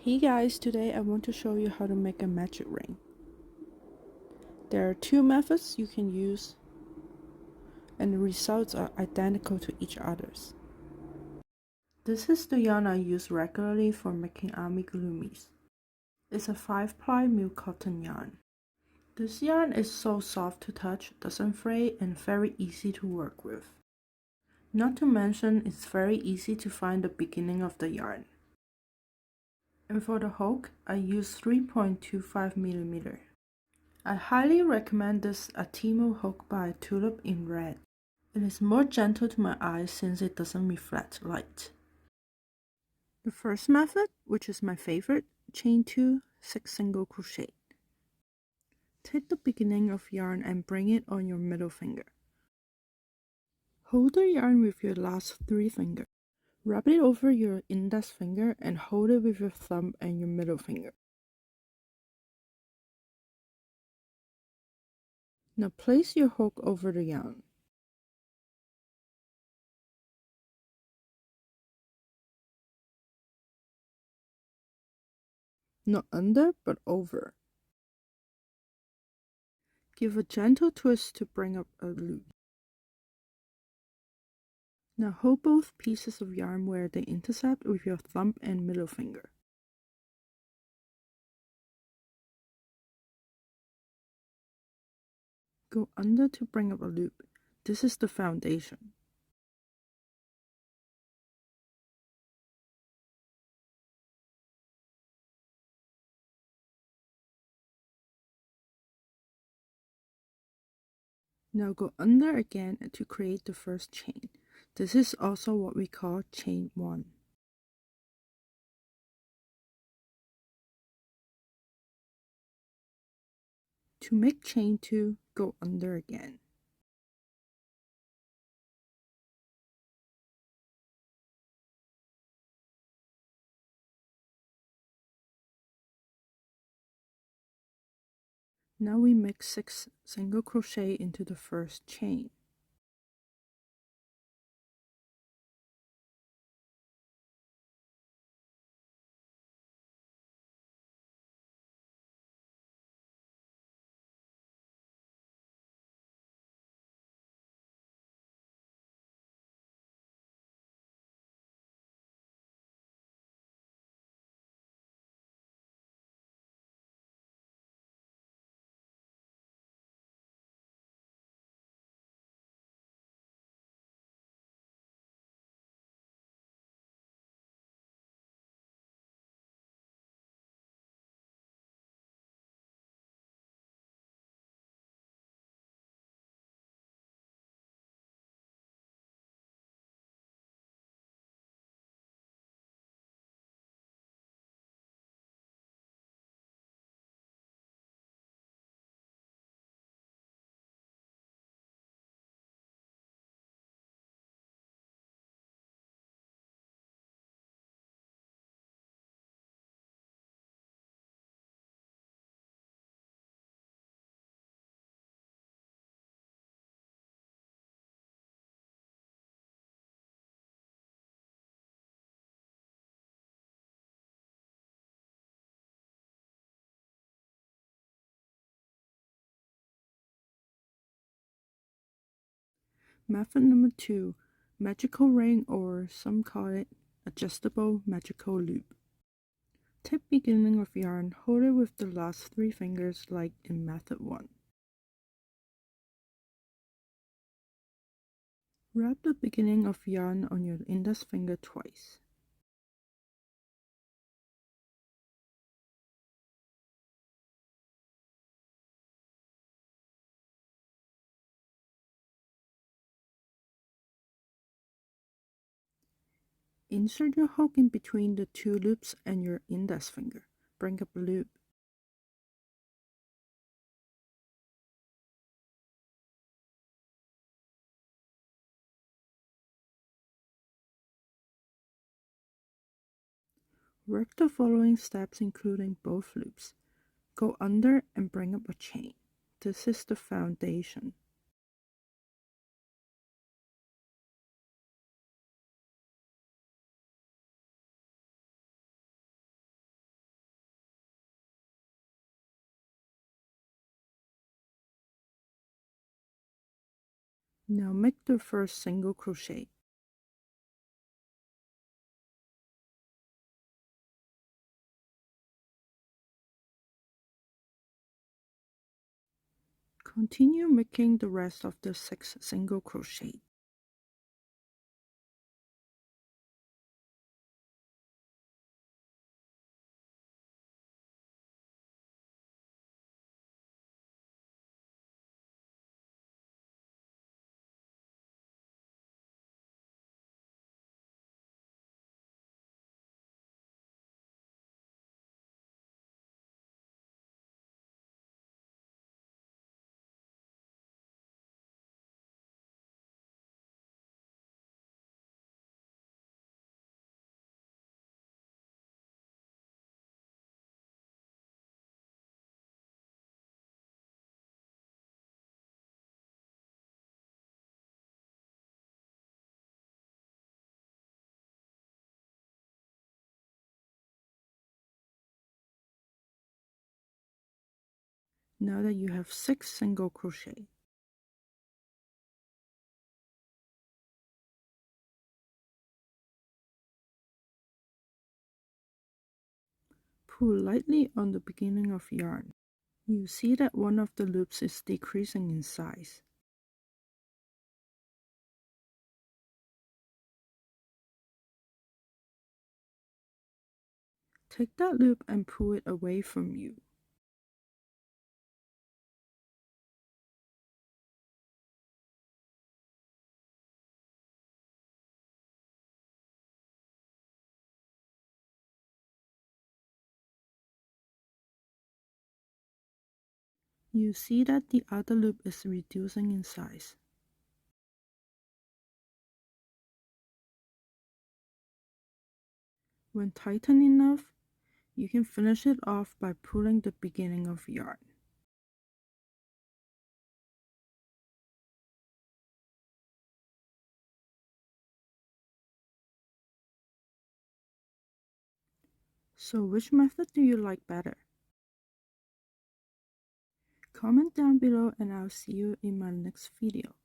Hey guys, today I want to show you how to make a magic ring. There are two methods you can use and the results are identical to each other's. This is the yarn I use regularly for making amigurumis. It's a 5-ply milk cotton yarn. This yarn is so soft to touch, doesn't fray, and very easy to work with. Not to mention, it's very easy to find the beginning of the yarn. And for the hook, I use 3.25mm. I highly recommend this Atimo hook by Tulip in red. It is more gentle to my eyes since it doesn't reflect light. The first method, which is my favorite, chain 2, 6 single crochet. Take the beginning of yarn and bring it on your middle finger. Hold the yarn with your last 3 fingers. Wrap it over your index finger and hold it with your thumb and your middle finger. Now place your hook over the yarn. Not under, but over. Give a gentle twist to bring up a loop. Now hold both pieces of yarn where they intercept with your thumb and middle finger. Go under to bring up a loop. This is the foundation. Now go under again to create the first chain. This is also what we call chain 1. To make chain 2, go under again. Now we make 6 single crochet into the first chain. Method number 2, magical ring, or some call it adjustable magical loop. Take beginning of yarn, hold it with the last 3 fingers like in method 1. Wrap the beginning of yarn on your index finger twice. Insert your hook in between the 2 loops and your index finger. Bring up a loop. Work the following steps including both loops. Go under and bring up a chain. This is the foundation. Now make the first single crochet. Continue making the rest of the 6 single crochet. Now that you have 6 single crochet, pull lightly on the beginning of yarn. You see that one of the loops is decreasing in size. Take that loop and pull it away from you. You see that the other loop is reducing in size. When tightened enough, you can finish it off by pulling the beginning of yarn. So which method do you like better? Comment down below and I'll see you in my next video.